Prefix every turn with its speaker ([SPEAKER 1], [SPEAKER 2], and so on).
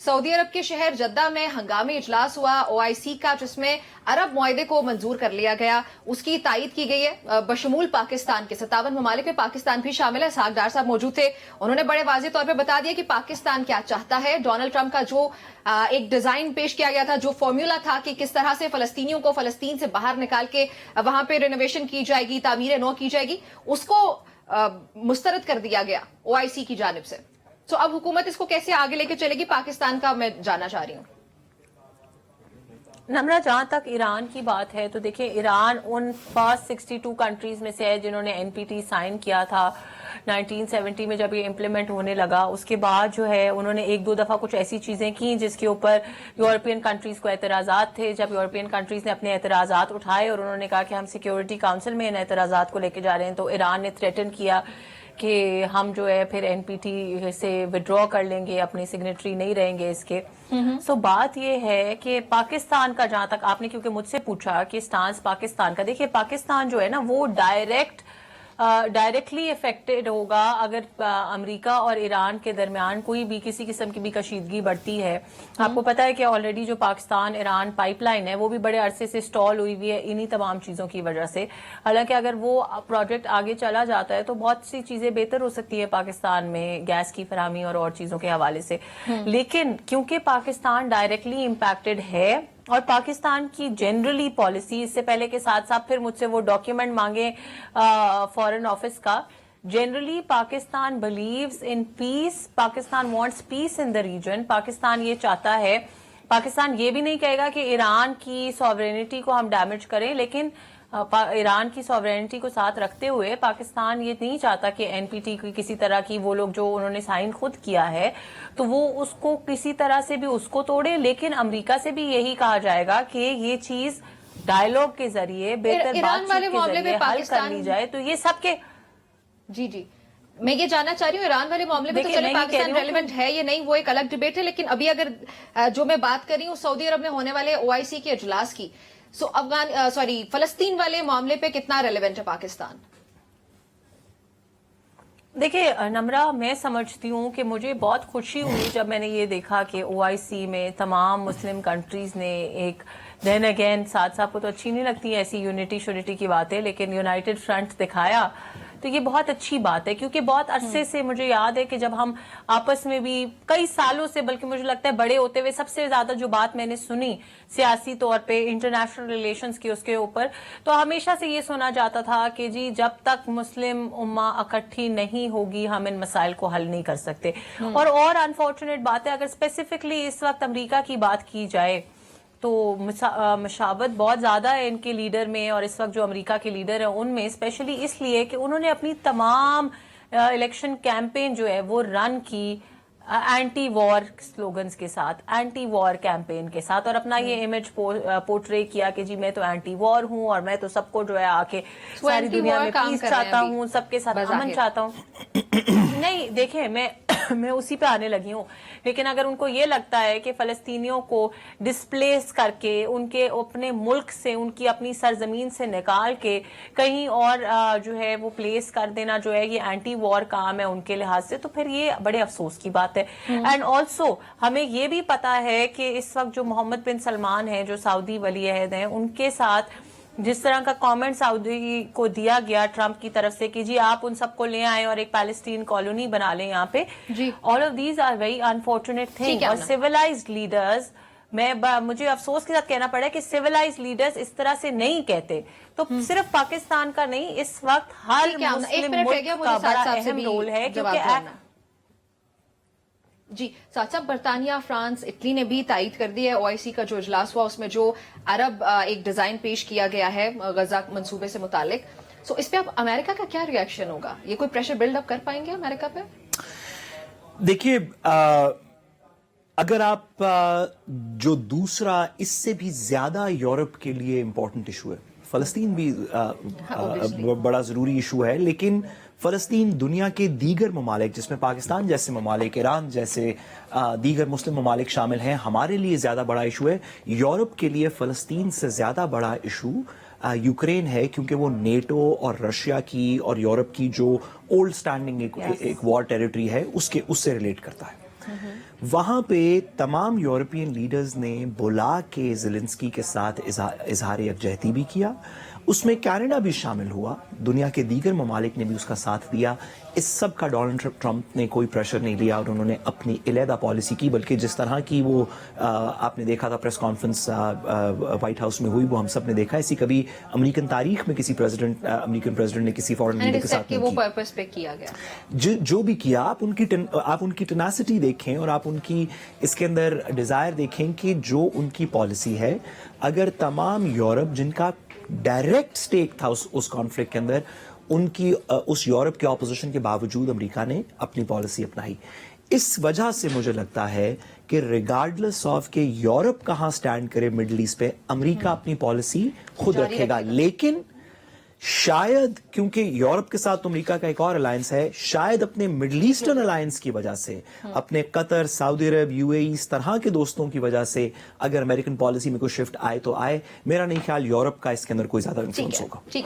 [SPEAKER 1] Saudi अरब के शहर जद्दा में हंगामी इजलास हुआ OIC का, जिसमें अरब मुआहदे को मंजूर कर लिया गया। उसकी तायीद की गई है बशमूल पाकिस्तान के 57 ममालिक में पाकिस्तान भी शामिल है। सागदार साहब मौजूद थे, उन्होंने बड़े वाज़ेह तौर पर बता दिया कि पाकिस्तान क्या चाहता है। डोनाल्ड ट्रंप का जो एक डिजाइन पेश किया गया था, जो फॉर्मूला था कि किस तरह से फलस्तीनियों को फलस्तीन से बाहर निकाल के वहां पे रिनोवेशन की जाएगी, तामीर नौ की जाएगी, उसको मुस्तरद कर दिया गया OIC की जानिब से। तो अब हुकूमत इसको कैसे आगे लेके चलेगी, पाकिस्तान का मैं जानना चाह रही हूँ।
[SPEAKER 2] नम्रा, जहां तक ईरान की बात है तो देखिए, ईरान उन फर्स्ट 62 कंट्रीज में से है जिन्होंने NPT साइन किया था 1970 में। जब ये इम्प्लीमेंट होने लगा उसके बाद जो है उन्होंने एक दो दफा कुछ ऐसी चीजें की जिसके ऊपर यूरोपियन कंट्रीज को एतराजात थे। जब यूरोपियन कंट्रीज ने अपने एतराजात उठाए और उन्होंने कहा कि हम सिक्योरिटी काउंसिल में इन एतराजात को लेके जा रहे हैं, तो ईरान ने थ्रेटन किया कि हम जो है फिर NPT से विड्रॉ कर लेंगे, अपनी सिग्नेटरी नहीं रहेंगे इसके। सो बात ये है कि पाकिस्तान का, जहां तक आपने क्योंकि मुझसे पूछा कि स्टांस पाकिस्तान का, देखिए पाकिस्तान जो है ना वो डायरेक्टली इफेक्टेड होगा अगर अमेरिका और ईरान के दरमियान कोई भी किसी किस्म की भी कशीदगी बढ़ती है। आपको पता है कि ऑलरेडी जो पाकिस्तान ईरान पाइपलाइन है वो भी बड़े अरसे से स्टॉल हुई हुई है इन्हीं तमाम चीजों की वजह से। हालांकि अगर वो प्रोजेक्ट आगे चला जाता है तो बहुत सी चीजें बेहतर हो सकती है पाकिस्तान में, गैस की फराहमी और चीजों के हवाले से। लेकिन क्योंकि पाकिस्तान डायरेक्टली इम्पैक्टेड है और पाकिस्तान की जनरली पॉलिसी, इससे पहले के साथ साथ फिर मुझसे वो डॉक्यूमेंट मांगे फॉरेन ऑफिस का, generally Pakistan believes in peace, Pakistan wants peace in the region. Pakistan ये चाहता है, पाकिस्तान ये भी नहीं कहेगा कि ईरान की सॉवरेनिटी को हम डैमेज करें, लेकिन ईरान की सॉवरेनिटी को साथ रखते हुए पाकिस्तान ये नहीं चाहता कि NPT की किसी तरह की, वो लोग जो उन्होंने साइन खुद किया है तो वो उसको किसी तरह से भी उसको तोड़े। लेकिन अमेरिका से भी यही कहा जाएगा कि ये चीज डायलॉग के जरिए, बेहतर बातचीत के जरिए हल कर ली जाए। तो ये सबके
[SPEAKER 1] जी मैं ये जानना चाह रही हूँ, ईरान वाले मामले में तो चले पाकिस्तान रेलेवेंट है ये नहीं, वो एक अलग डिबेट है। लेकिन अभी अगर जो मैं बात कर रही हूँ सऊदी अरब में होने वाले OIC के इजलास की, फलस्तीन वाले मामले पे कितना रेलेवेंट है पाकिस्तान?
[SPEAKER 2] देखिए नम्रा, मैं समझती हूँ कि मुझे बहुत खुशी हुई जब मैंने ये देखा कि OIC में तमाम मुस्लिम कंट्रीज ने एक, देन अगेन साथ साथ को तो अच्छी नहीं लगती ऐसी यूनिटी की बातें, लेकिन यूनाइटेड फ्रंट दिखाया, तो ये बहुत अच्छी बात है। क्योंकि बहुत अरसे से मुझे याद है कि जब हम आपस में भी कई सालों से, बल्कि मुझे लगता है बड़े होते हुए सबसे ज्यादा जो बात मैंने सुनी सियासी तौर पे इंटरनेशनल रिलेशंस की, उसके ऊपर तो हमेशा से ये सुना जाता था कि जी जब तक मुस्लिम उम्मा इकट्ठी नहीं होगी हम इन मसाइल को हल नहीं कर सकते। और अनफॉर्चुनेट बात है, अगर स्पेसिफिकली इस वक्त अमेरिका की बात की जाए तो मशावत बहुत ज्यादा है इनके लीडर में, और इस वक्त जो अमेरिका के लीडर हैं उनमें, स्पेशली इसलिए कि उन्होंने अपनी तमाम इलेक्शन कैंपेन जो है वो रन की एंटी वॉर स्लोगन्स के साथ, एंटी वॉर कैंपेन के साथ, और अपना ये इमेज पोर्ट्रे किया कि जी मैं तो एंटी वॉर हूं और मैं तो सबको जो है आके सारी दुनिया में पीस चाहता हूं, सबके साथ अमन चाहता हूं। नहीं देखिए, मैं उसी पे आने लगी हूँ। लेकिन अगर उनको ये लगता है कि फलस्तीनियों को डिस्प्लेस करके उनके अपने मुल्क से, उनकी अपनी सरजमीन से निकाल के कहीं और जो है वो प्लेस कर देना जो है ये एंटी वॉर काम है उनके लिहाज से, तो फिर ये बड़े अफसोस की बात है। एंड ऑल्सो हमें ये भी पता है कि इस वक्त जो मोहम्मद बिन सलमान है, जो सऊदी वली अहद हैं, उनके साथ जिस तरह का कमेंट सऊदी को दिया गया ट्रंप की तरफ से कि जी आप उन सबको ले आए और एक पैलेस्टीन कॉलोनी बना लें यहाँ पे, all of these are very unfortunate thing. और सिविलाइज्ड लीडर्स, मुझे अफसोस के साथ कहना पड़ा कि सिविलाइज्ड लीडर्स इस तरह से नहीं कहते। तो सिर्फ पाकिस्तान का नहीं, इस वक्त हर मुस्लिम मुल्क का बड़ा अहम रोल है। क्योंकि
[SPEAKER 1] जी साथ साथ बरतानिया, फ्रांस, इटली ने भी तायीद कर दी है OIC का जो इजलास हुआ उसमें जो अरब एक डिजाइन पेश किया गया है गजा मंसूबे से मुतालिक। सो इस पे अब अमेरिका का क्या रिएक्शन होगा? ये कोई प्रेशर बिल्डअप कर पाएंगे अमेरिका पे?
[SPEAKER 3] देखिए, अगर आप जो दूसरा इससे भी ज्यादा यूरोप के लिए इंपॉर्टेंट इशू है, फलस्तीन भी बड़ा जरूरी इशू है, लेकिन फलस्तीन दुनिया के दीगर ममालिक जिसमें पाकिस्तान जैसे ममालिक, ईरान जैसे दीगर मुस्लिम ममालिक शामिल हैं, हमारे लिए ज्यादा बड़ा इशू है। यूरोप के लिए फलस्तीन से ज्यादा बड़ा इशू यूक्रेन है, क्योंकि वो नेटो और रशिया की और यूरोप की जो ओल्ड स्टैंडिंग एक वॉर टेरिटरी है उससे रिलेट करता है। وہاں پہ تمام یورپین لیڈرز نے بلا کے زیلنسکی کے ساتھ اظہار یکجہتی بھی کیا. اس میں کینیڈا بھی شامل ہوا, دنیا کے دیگر ممالک نے بھی اس کا ساتھ دیا. اس سب کا ڈونلڈ ٹرمپ نے کوئی پریشر نہیں لیا اور انہوں نے اپنی علیحدہ پالیسی کی, بلکہ جس طرح کی وہ آپ نے دیکھا تھا پریس کانفرنس وائٹ ہاؤس میں ہوئی, وہ ہم سب نے دیکھا. ایسی کبھی امریکن تاریخ میں کسی امریکن پریزیڈنٹ نے کسی فورن لیڈر کے ساتھ نہیں کی.
[SPEAKER 1] وہ پرپس پہ کیا گیا
[SPEAKER 3] جو بھی کیا, آپ ان کی ٹیناسٹی دیکھیں اور آپ ان کی اس کے اندر ڈیزائر دیکھیں کہ جو ان کی پالیسی ہے, اگر تمام یورپ جن کا ڈائریکٹ سٹیک تھا اس کانفلکٹ کے اندر, ان کی اس یورپ کے اپوزیشن کے باوجود امریکہ نے اپنی پالیسی اپنائی. اس وجہ سے مجھے لگتا ہے کہ ریگارڈلیس آف کہ یورپ کہاں سٹینڈ کرے مڈل ایسٹ پہ, امریکہ اپنی پالیسی خود رکھے گا. لیکن شاید کیونکہ یورپ کے ساتھ امریکہ کا ایک اور الائنس ہے, شاید اپنے مڈل ایسٹرن الائنس کی وجہ سے, اپنے قطر, سعودی عرب, یو اے ای, اس طرح کے دوستوں کی وجہ سے اگر امریکن پالیسی میں کوئی شفٹ آئے تو آئے. میرا نہیں خیال یورپ کا اس کے اندر کوئی زیادہ انفلوئنس ہوگا.